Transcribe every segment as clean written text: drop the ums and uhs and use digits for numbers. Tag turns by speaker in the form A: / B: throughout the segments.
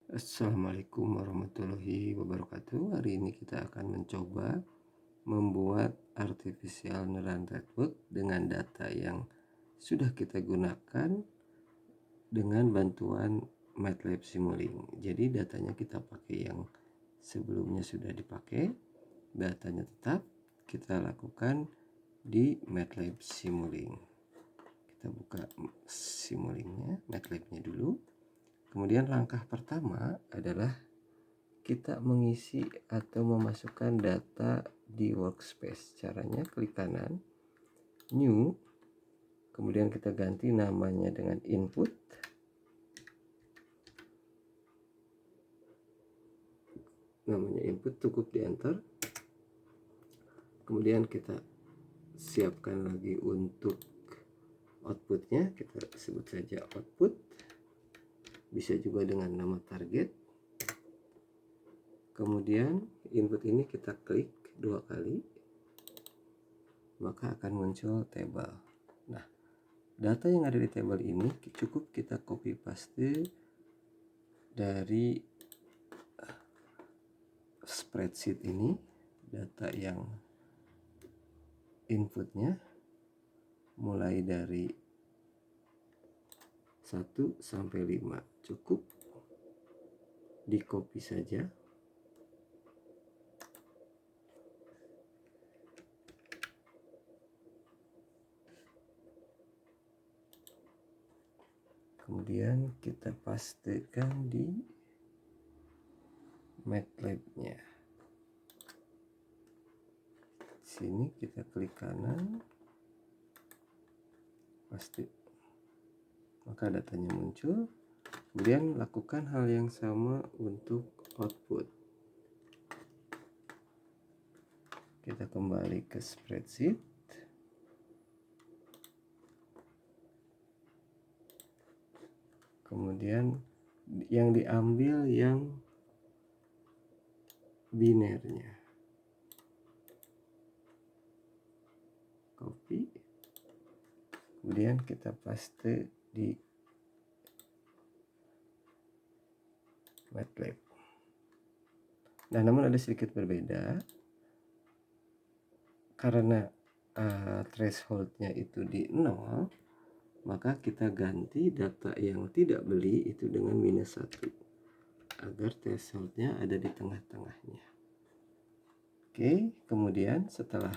A: Assalamualaikum warahmatullahi wabarakatuh. Hari ini kita akan mencoba membuat artificial neural network dengan data yang sudah kita gunakan dengan bantuan MATLAB Simulink. Jadi datanya kita pakai yang sebelumnya sudah dipakai, datanya tetap kita lakukan di MATLAB Simulink. Kita buka Simulink-nya, MATLAB-nya dulu. Kemudian langkah pertama adalah kita mengisi atau memasukkan data di workspace. Caranya klik kanan, new, kemudian kita ganti namanya dengan input. Namanya input, cukup di enter. Kemudian kita siapkan lagi untuk outputnya, kita sebut saja output. Bisa juga dengan nama target. Kemudian input ini kita klik 2 kali, maka akan muncul table. Nah, data yang ada di table ini cukup kita copy paste dari spreadsheet ini, data yang inputnya mulai dari 1 sampai 5, cukup di copy saja. Kemudian kita pastekan di MATLAB-nya. Sini kita klik kanan, paste, maka datanya muncul. Kemudian lakukan hal yang sama untuk output. Kita kembali ke spreadsheet. Kemudian yang diambil yang binernya. Copy. Kemudian kita paste di MATLAB. Nah, namun ada sedikit berbeda. Karena thresholdnya itu di 0, maka kita ganti data yang tidak beli itu dengan -1 agar thresholdnya ada di tengah-tengahnya. Oke, kemudian setelah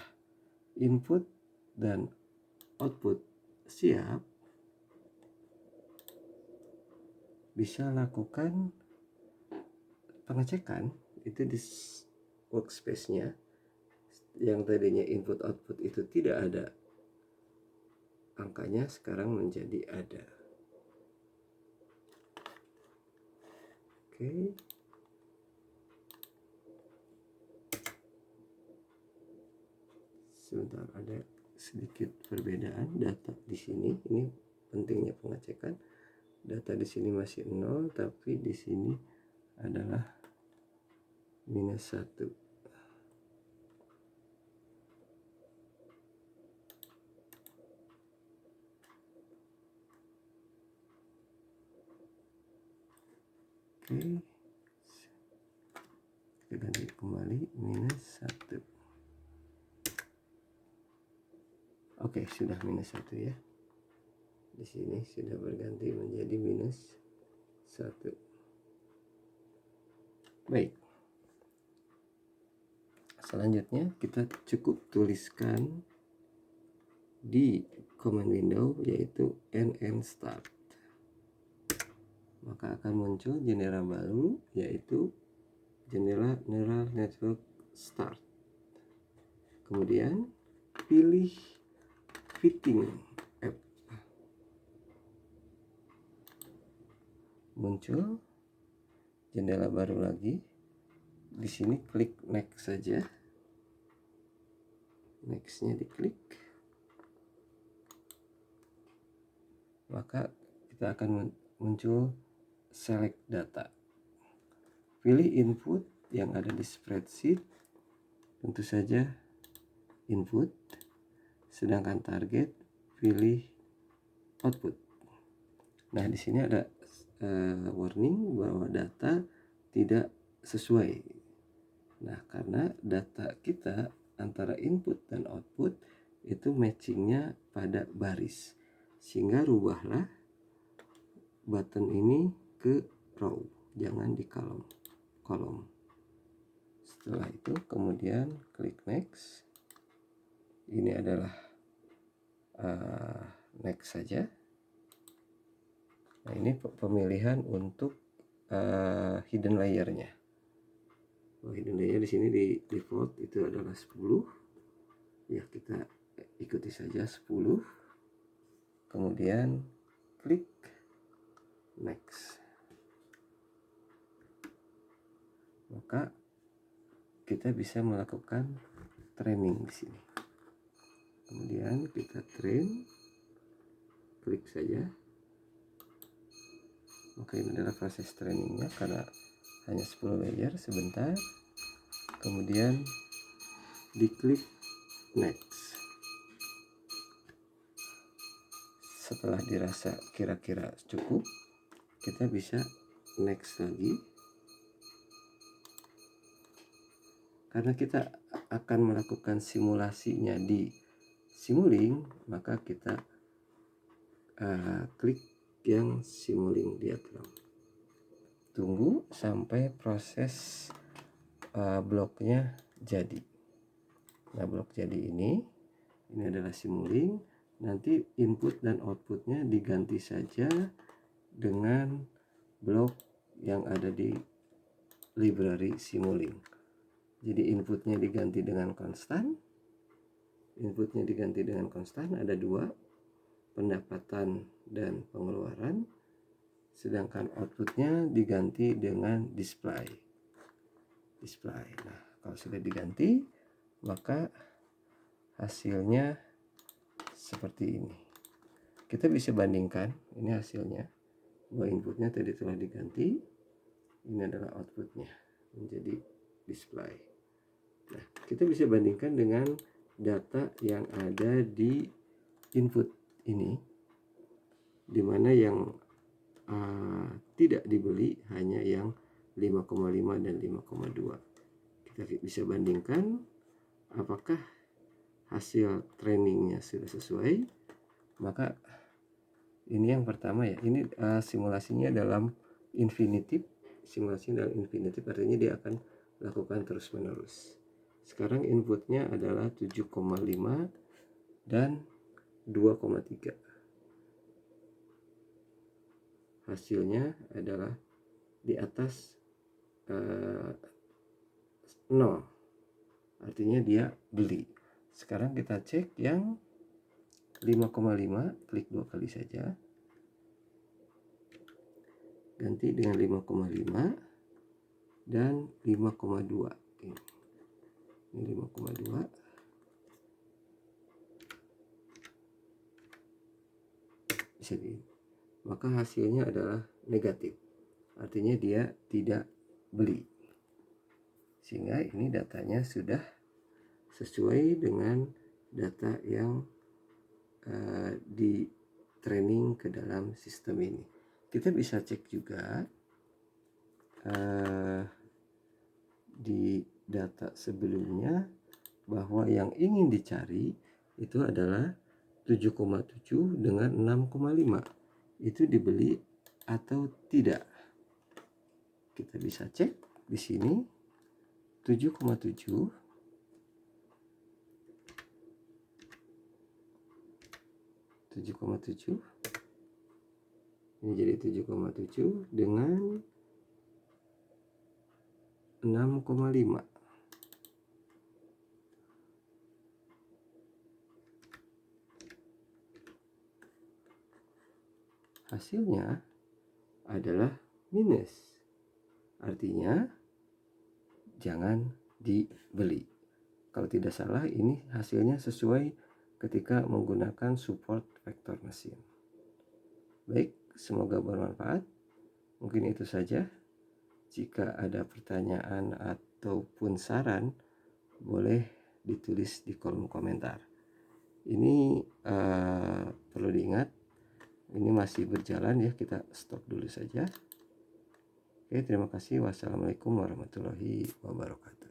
A: input dan output siap, bisa lakukan pengecekan itu di workspace-nya. Yang tadinya input output itu tidak ada angkanya, sekarang menjadi ada. Oke. Sebentar, ada sedikit perbedaan data di sini. Ini pentingnya pengecekan. Data di sini masih 0, tapi di sini adalah -1. Oke, kita ganti kembali -1. Oke, sudah -1 ya. Di sini sudah berganti menjadi -1. Baik. Selanjutnya kita cukup tuliskan di command window yaitu nn-start. Maka akan muncul jendela baru yaitu jendela neural network start. Kemudian pilih fitting app. Muncul jendela baru lagi. Di sini klik next saja. Next-nya diklik. Maka kita akan muncul select data. Pilih input yang ada di spreadsheet, tentu saja input, sedangkan target pilih output. Nah, di sini ada warning bahwa data tidak sesuai. Nah, karena data kita antara input dan output itu matchingnya pada baris, sehingga rubahlah button ini ke row, jangan di kolom. Setelah itu kemudian klik next. Ini adalah next saja. Nah, ini pemilihan untuk hidden layernya. Hidden layer di sini di default itu adalah 10. Ya, kita ikuti saja 10. Kemudian klik next. Maka kita bisa melakukan training di sini. Kemudian kita train, klik saja. Maka ini adalah proses trainingnya karena hanya 10 layer. Sebentar, kemudian diklik next. Setelah dirasa kira-kira cukup, kita bisa next lagi. Karena kita akan melakukan simulasinya di Simulink, maka kita klik yang Simulink diagram. Tunggu sampai proses bloknya jadi. Nah, blok jadi ini adalah Simulink. Nanti input dan outputnya diganti saja dengan blok yang ada di library Simulink. Jadi inputnya diganti dengan konstan. Inputnya diganti dengan konstan, ada dua, pendapatan dan pengeluaran. Sedangkan outputnya diganti dengan display. Nah, kalau sudah diganti, maka hasilnya seperti ini. Kita bisa bandingkan, ini hasilnya, bahwa inputnya tadi telah diganti, ini adalah outputnya menjadi display. Nah, kita bisa bandingkan dengan data yang ada di input ini, dimana yang tidak dibeli hanya yang 5,5 dan 5,2. Kita bisa bandingkan apakah hasil trainingnya sudah sesuai. Maka ini yang pertama ya, ini simulasinya dalam infinitive. Simulasinya dalam infinitive artinya dia akan lakukan terus menerus. Sekarang inputnya adalah 7,5 dan 2,3. Hasilnya adalah di atas 0. Artinya dia beli. Sekarang kita cek yang 5,5, klik 2 kali saja. Ganti dengan 5,5 dan 5,2. Ini 5,2. Bisa di. Maka hasilnya adalah negatif. Artinya dia tidak beli. Sehingga ini datanya sudah sesuai dengan data yang di training ke dalam sistem ini. Kita bisa cek juga di data sebelumnya bahwa yang ingin dicari itu adalah 7,7 dengan 6,5. Itu dibeli atau tidak. Kita bisa cek di sini 7,7 ini jadi 7,7 dengan 6,5. Hasilnya adalah minus. Artinya jangan dibeli. Kalau tidak salah ini hasilnya sesuai ketika menggunakan support vector mesin. Baik, semoga bermanfaat. Mungkin itu saja. Jika ada pertanyaan ataupun saran, boleh ditulis di kolom komentar. Ini perlu diingat ini masih berjalan ya, kita stop dulu saja. Oke, terima kasih. Wassalamualaikum warahmatullahi wabarakatuh.